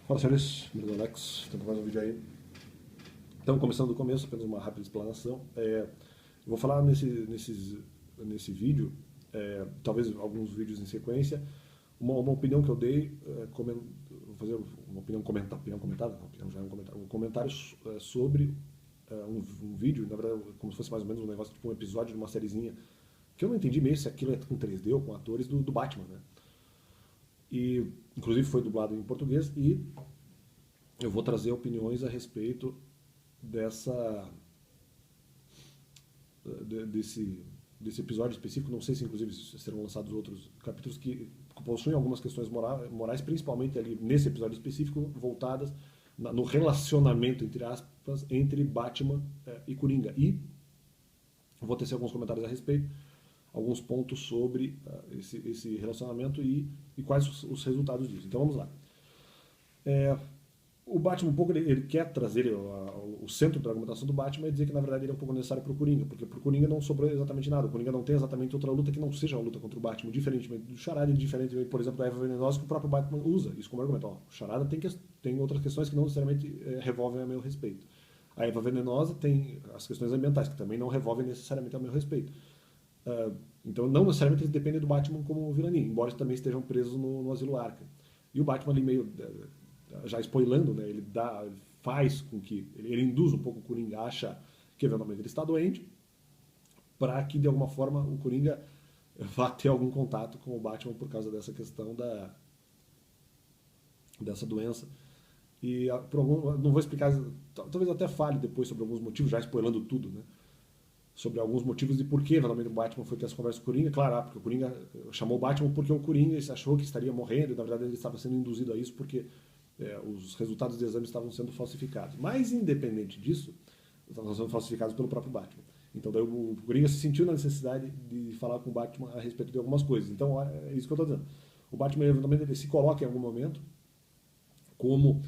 Fala, senhores, meu nome é Alex, estamos com mais um vídeo aí. Então, começando do começo, apenas uma rápida explanação. Eu vou falar nesse vídeo, talvez alguns vídeos em sequência, uma opinião que eu dei, vou fazer uma opinião comentada, não, opinião já é um comentário sobre um vídeo, na verdade, como se fosse mais ou menos um negócio, tipo um episódio de uma sériezinha, que eu não entendi meio se aquilo é com 3D ou com atores do Batman, né? E, inclusive, foi dublado em português e eu vou trazer opiniões a respeito dessa desse, desse episódio específico. Não sei se inclusive serão lançados outros capítulos que possuem algumas questões morais, principalmente ali nesse episódio específico, voltadas no relacionamento, entre aspas, entre Batman e Coringa. E vou tecer alguns comentários a respeito, alguns pontos sobre esse relacionamento e quais os resultados disso. Então vamos lá. O Batman, um pouco, ele quer trazer o centro da argumentação do Batman e dizer que, na verdade, ele é um pouco necessário para o Coringa, porque para o Coringa não sobrou exatamente nada. O Coringa não tem exatamente outra luta que não seja a luta contra o Batman, diferentemente do Charada e diferentemente, por exemplo, da Eva Venenosa, que o próprio Batman usa isso como argumento. Ó, o Charada tem outras questões que não necessariamente revolvem a meu respeito. A Eva Venenosa tem as questões ambientais, que também não revolvem necessariamente a meu respeito. Então, não necessariamente eles dependem do Batman como vilania, embora eles também estejam presos no Asilo Arkham. E o Batman ali meio já spoilando, né, ele faz com que ele induz um pouco o Coringa a achar que eventualmente ele está doente, para que de alguma forma o Coringa vá ter algum contato com o Batman por causa dessa questão dessa doença. E não vou explicar, talvez até fale depois sobre alguns motivos, já spoilando tudo, né? Sobre alguns motivos de por que eventualmente o Batman foi ter essa conversa com o Coringa. Claro, porque o Coringa chamou o Batman porque o Coringa achou que estaria morrendo e na verdade ele estava sendo induzido a isso porque os resultados do exame estavam sendo falsificados. Mas, independente disso, estavam sendo falsificados pelo próprio Batman. Então, daí o Coringa se sentiu na necessidade de falar com o Batman a respeito de algumas coisas. Então, é isso que eu estou dizendo. O Batman, eventualmente, ele se coloca em algum momento como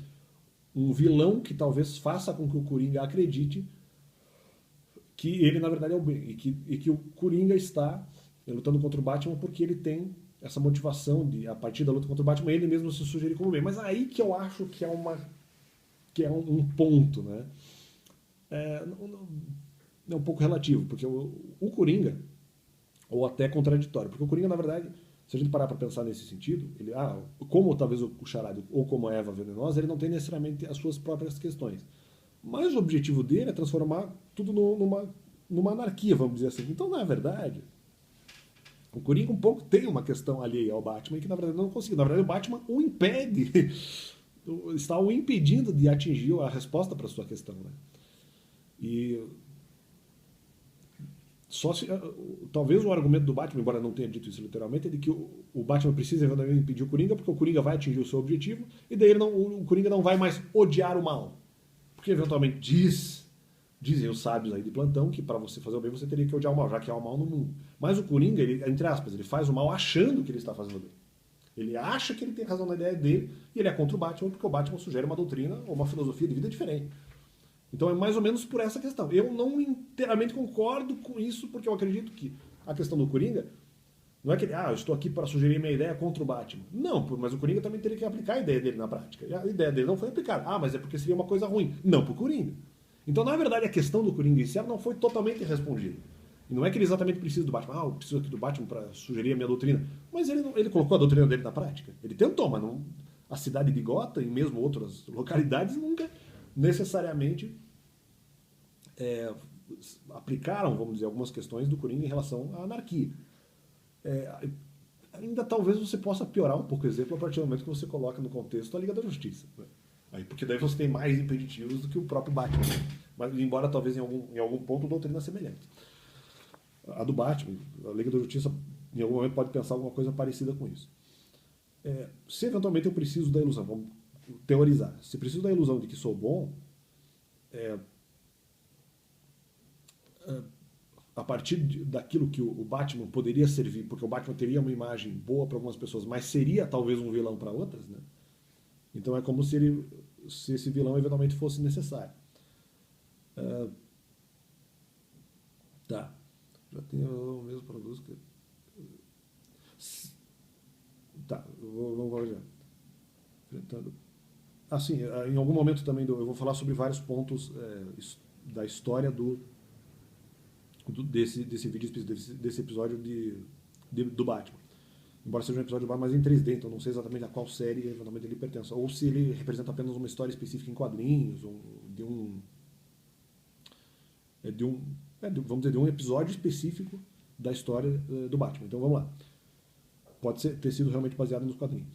um vilão que talvez faça com que o Coringa acredite que ele, na verdade, é o bem. E que o Coringa está lutando contra o Batman porque ele tem essa motivação de, a partir da luta contra o Batman, ele mesmo se sugerir como bem. Mas aí que eu acho que é um ponto, né? É um pouco relativo, porque o Coringa, ou até contraditório, porque o Coringa, na verdade, se a gente parar para pensar nesse sentido, ele, como talvez o Charada ou como a Eva Venenosa, ele não tem necessariamente as suas próprias questões. Mas o objetivo dele é transformar tudo numa anarquia, vamos dizer assim. Então, na verdade, o Coringa um pouco tem uma questão alheia ao Batman que na verdade não conseguiu. Na verdade, o Batman o impede, está o impedindo de atingir a resposta para a sua questão. Né? E só se, talvez o argumento do Batman, embora não tenha dito isso literalmente, é de que o Batman precisa eventualmente impedir o Coringa porque o Coringa vai atingir o seu objetivo e daí o Coringa não vai mais odiar o mal. Porque eventualmente dizem os sábios aí de plantão que para você fazer o bem você teria que odiar o mal, já que há o mal no mundo. Mas o Coringa, ele, entre aspas, ele faz o mal achando que ele está fazendo o bem. Ele acha que ele tem razão na ideia dele e ele é contra o Batman porque o Batman sugere uma doutrina ou uma filosofia de vida diferente. Então é mais ou menos por essa questão. Eu não inteiramente concordo com isso porque eu acredito que a questão do Coringa não é que ele, eu estou aqui para sugerir minha ideia contra o Batman. Não, mas o Coringa também teria que aplicar a ideia dele na prática. E a ideia dele não foi aplicada. Mas é porque seria uma coisa ruim. Não para o Coringa. Então, na verdade, a questão do Coringa em si não foi totalmente respondida. E não é que ele exatamente precisa do Batman. Eu preciso aqui do Batman para sugerir a minha doutrina. Mas ele colocou a doutrina dele na prática. Ele tentou, mas não, a cidade de Gotham e mesmo outras localidades nunca necessariamente aplicaram, vamos dizer, algumas questões do Coringa em relação à anarquia. Ainda talvez você possa piorar um pouco o exemplo a partir do momento que você coloca no contexto a Liga da Justiça. Né? Porque daí você tem mais impeditivos do que o próprio Batman. Mas, embora talvez em algum ponto doutrina semelhante. A do Batman, a Liga da Justiça, em algum momento pode pensar alguma coisa parecida com isso. Se eventualmente eu preciso da ilusão, vamos teorizar, se preciso da ilusão de que sou bom, a partir daquilo que o Batman poderia servir, porque o Batman teria uma imagem boa para algumas pessoas, mas seria talvez um vilão para outras, né? Então é como se esse vilão eventualmente fosse necessário. Tá. Já tem o mesmo produto que... Tá, vamos ver. Enfrentando assim, em algum momento também eu vou falar sobre vários pontos da história desse vídeo, desse episódio do Batman. Embora seja um episódio mais em 3D, então não sei exatamente a qual série eventualmente ele pertence. Ou se ele representa apenas uma história específica em quadrinhos, ou vamos dizer, de um episódio específico da história do Batman. Então vamos lá. Pode ter sido realmente baseado nos quadrinhos.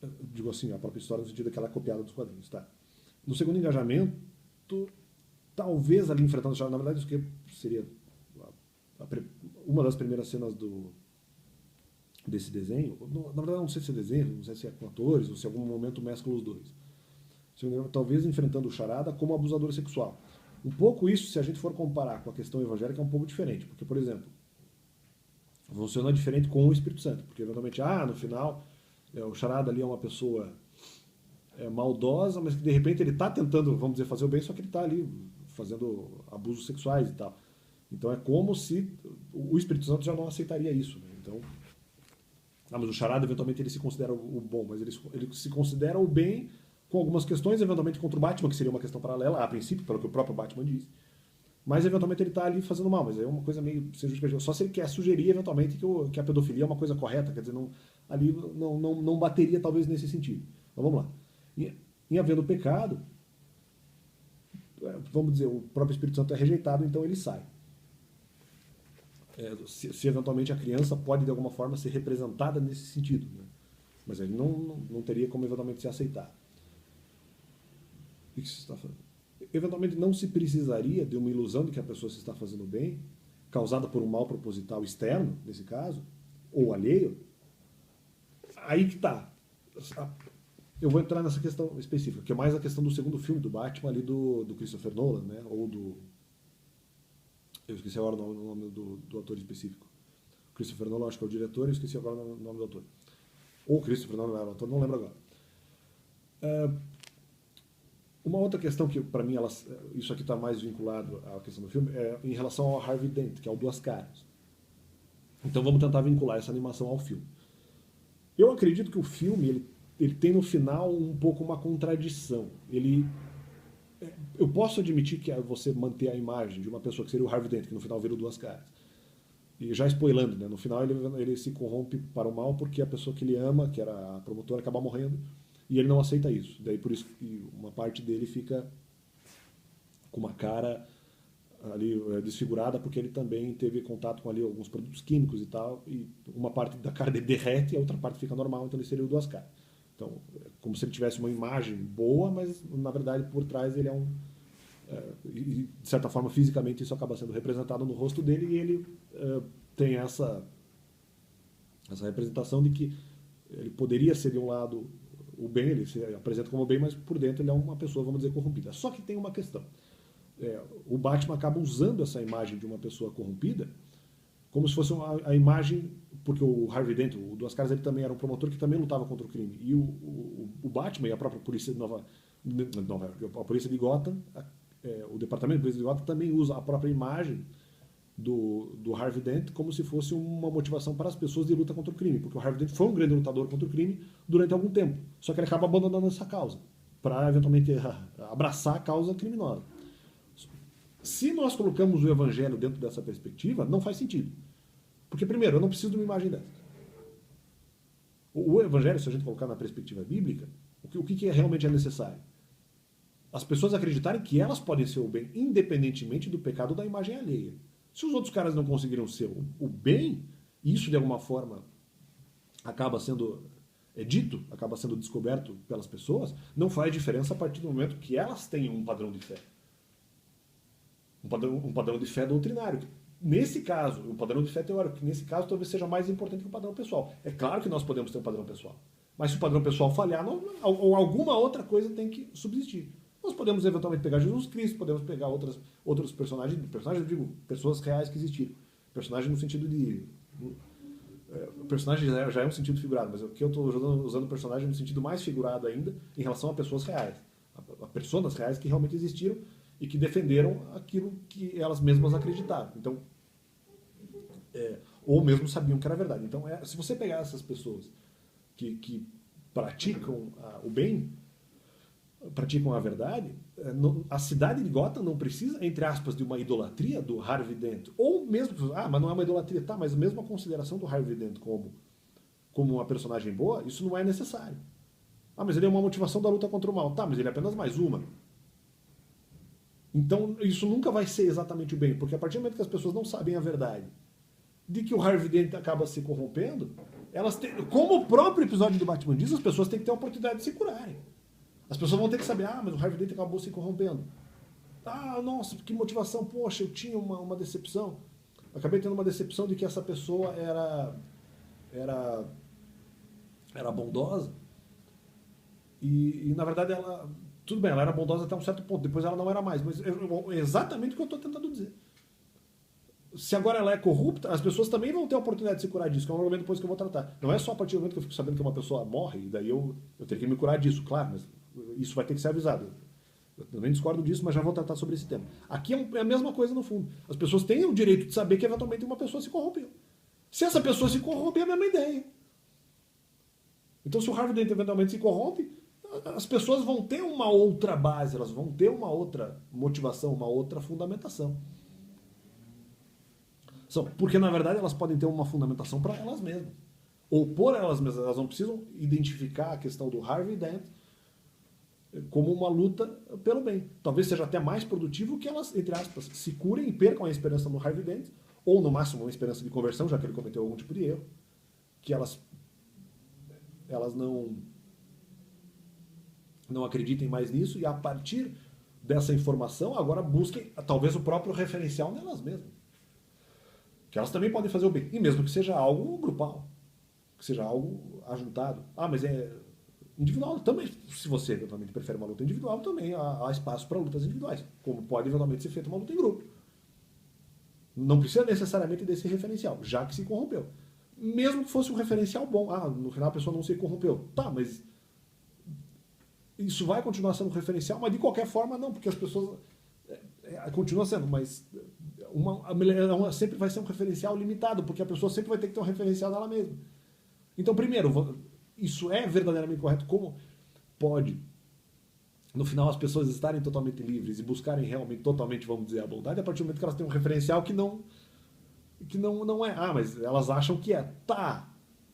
Eu digo assim, a própria história no sentido que ela é copiada dos quadrinhos. Tá? No segundo engajamento, talvez ali enfrentando, na verdade isso que seria uma das primeiras cenas desse desenho, na verdade não sei se é desenho, não sei se é com atores, ou se em algum momento mescla os dois. Talvez enfrentando o Charada como abusador sexual. Um pouco isso, se a gente for comparar com a questão evangélica, é um pouco diferente, porque, por exemplo, funciona diferente com o Espírito Santo, porque eventualmente, no final, o Charada ali é uma pessoa maldosa, mas que de repente ele está tentando, vamos dizer, fazer o bem, só que ele está ali fazendo abusos sexuais e tal. Então é como se o Espírito Santo já não aceitaria isso. Né? Então, mas o Charada eventualmente ele se considera o bom, mas ele se considera o bem com algumas questões, eventualmente contra o Batman, que seria uma questão paralela, a princípio, pelo que o próprio Batman diz. Mas eventualmente ele está ali fazendo mal, mas é uma coisa meio só se ele quer sugerir eventualmente que a pedofilia é uma coisa correta, quer dizer, ali não bateria talvez nesse sentido. Então vamos lá. Em havendo pecado, vamos dizer, o próprio Espírito Santo é rejeitado, então ele sai. Se eventualmente a criança pode de alguma forma ser representada nesse sentido, né? Mas ele não teria como eventualmente se aceitar. O que você está falando? Eventualmente não se precisaria de uma ilusão de que a pessoa se está fazendo bem, causada por um mal proposital externo, nesse caso, ou alheio. Aí que está. Eu vou entrar nessa questão específica, que é mais a questão do segundo filme do Batman, ali do Christopher Nolan, né? Ou do... Eu esqueci agora o nome do ator específico. Christopher Nolan, acho que é o diretor, eu esqueci agora o nome do ator. Ou Christopher Nolan era o ator, não lembro agora. Uma outra questão que, para mim, isso aqui está mais vinculado à questão do filme, é em relação ao Harvey Dent, que é o Duas Caras. Então vamos tentar vincular essa animação ao filme. Eu acredito que o filme ele tem no final um pouco uma contradição. Eu posso admitir que você manter a imagem de uma pessoa que seria o Harvey Dent, que no final vira o Duas Caras. E já spoilando, né? No final ele se corrompe para o mal porque a pessoa que ele ama, que era a promotora, acaba morrendo. E ele não aceita isso. Daí por isso que uma parte dele fica com uma cara ali desfigurada, porque ele também teve contato com ali alguns produtos químicos e tal, e uma parte da cara dele derrete e a outra parte fica normal, então ele seria o Duas Caras. Então, é como se ele tivesse uma imagem boa, mas na verdade por trás ele e de certa forma fisicamente isso acaba sendo representado no rosto dele, e ele tem essa representação de que ele poderia ser de um lado o bem, ele se apresenta como bem, mas por dentro ele é uma pessoa, vamos dizer, corrompida. Só que tem uma questão. O Batman acaba usando essa imagem de uma pessoa corrompida como se fosse a imagem, porque o Harvey Dent, o Duas Caras, ele também era um promotor que também lutava contra o crime. E o Batman e a própria polícia de Nova York, a polícia de Gotham, o departamento de polícia de Gotham também usa a própria imagem do Harvey Dent como se fosse uma motivação para as pessoas de luta contra o crime, porque o Harvey Dent foi um grande lutador contra o crime durante algum tempo, só que ele acaba abandonando essa causa para eventualmente abraçar a causa criminosa. Se nós colocamos o evangelho dentro dessa perspectiva, não faz sentido, porque primeiro, eu não preciso de uma imagem dessa. O evangelho, se a gente colocar na perspectiva bíblica, o que realmente é necessário? As pessoas acreditarem que elas podem ser o bem, independentemente do pecado da imagem alheia. Se os outros caras não conseguiram ser o bem, e isso de alguma forma acaba sendo dito, acaba sendo descoberto pelas pessoas, não faz diferença a partir do momento que elas tenham um padrão de fé. Um padrão de fé doutrinário. Nesse caso, um padrão de fé teórico, que nesse caso talvez seja mais importante que o padrão pessoal. É claro que nós podemos ter um padrão pessoal, mas se o padrão pessoal falhar, ou alguma outra coisa tem que subsistir. Nós podemos eventualmente pegar Jesus Cristo, podemos pegar outros personagens, eu digo, pessoas reais que existiram. Personagem no sentido de... O personagem já é um sentido figurado, mas aqui eu estou usando o personagem no sentido mais figurado ainda, em relação a pessoas reais. A pessoas reais que realmente existiram e que defenderam aquilo que elas mesmas acreditavam. Então, ou mesmo sabiam que era verdade. Então, se você pegar essas pessoas que praticam o bem, praticam a verdade, a cidade de Gotham não precisa, entre aspas, de uma idolatria do Harvey Dent. Ou mesmo, mas não é uma idolatria, tá, mas mesmo a consideração do Harvey Dent como uma personagem boa, isso não é necessário. Mas ele é uma motivação da luta contra o mal. Tá, mas ele é apenas mais uma. Então, isso nunca vai ser exatamente o bem, porque a partir do momento que as pessoas não sabem a verdade, de que o Harvey Dent acaba se corrompendo, elas têm, como o próprio episódio do Batman diz, as pessoas têm que ter a oportunidade de se curarem. As pessoas vão ter que saber, mas o Harvey Dent acabou se corrompendo. Nossa, que motivação, poxa, eu tinha uma decepção. Acabei tendo uma decepção de que essa pessoa era bondosa. E na verdade, tudo bem, ela era bondosa até um certo ponto, depois ela não era mais. Mas é exatamente o que eu estou tentando dizer. Se agora ela é corrupta, as pessoas também vão ter a oportunidade de se curar disso, que é um argumento depois que eu vou tratar. Não é só a partir do momento que eu fico sabendo que uma pessoa morre, e daí eu tenho que me curar disso, claro, mas isso vai ter que ser avisado. Eu nem discordo disso, mas já vou tratar sobre esse tema. Aqui é a mesma coisa no fundo. As pessoas têm o direito de saber que eventualmente uma pessoa se corrompeu. Se essa pessoa se corrompe, é a mesma ideia. Então, se o Harvey Dent eventualmente se corrompe, as pessoas vão ter uma outra base, elas vão ter uma outra motivação, uma outra fundamentação. Porque, na verdade, elas podem ter uma fundamentação para elas mesmas. Ou por elas mesmas. Elas não precisam identificar a questão do Harvey Dent como uma luta pelo bem. Talvez seja até mais produtivo que elas, entre aspas, se curem e percam a esperança no Harvey Dent, ou no máximo uma esperança de conversão, já que ele cometeu algum tipo de erro, que elas não acreditem mais nisso e a partir dessa informação agora busquem talvez o próprio referencial nelas mesmas. Que elas também podem fazer o bem. E mesmo que seja algo grupal, que seja algo ajuntado. Mas é individual também. Se você eventualmente prefere uma luta individual, também há espaço para lutas individuais. Como pode eventualmente ser feita uma luta em grupo. Não precisa necessariamente desse referencial, já que se corrompeu. Mesmo que fosse um referencial bom. No final a pessoa não se corrompeu. Tá, mas isso vai continuar sendo um referencial, mas de qualquer forma não, porque as pessoas continua sendo, mas sempre vai ser um referencial limitado, porque a pessoa sempre vai ter que ter um referencial dela mesma. Então, primeiro, isso é verdadeiramente correto? Como pode, no final, as pessoas estarem totalmente livres e buscarem realmente, totalmente, vamos dizer, a bondade, a partir do momento que elas têm um referencial que não é. Mas elas acham que é. Tá.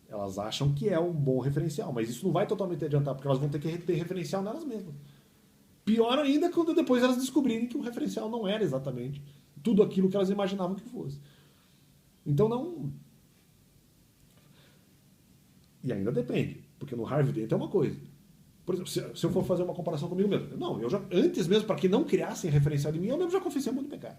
Elas acham que é um bom referencial, mas isso não vai totalmente adiantar, porque elas vão ter que ter referencial nelas mesmas. Pior ainda quando depois elas descobrirem que o referencial não era exatamente tudo aquilo que elas imaginavam que fosse. Então não... E ainda depende, porque no Harvey Dent é uma coisa. Por exemplo, se eu for fazer uma comparação comigo mesmo, eu já, antes mesmo, para que não criassem referencial de mim, eu mesmo já confessei um monte de pecado.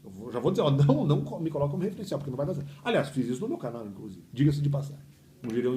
Eu já vou dizer, não me coloca como referencial, porque não vai dar certo. Aliás, fiz isso no meu canal, inclusive. Diga-se de passagem. Não virei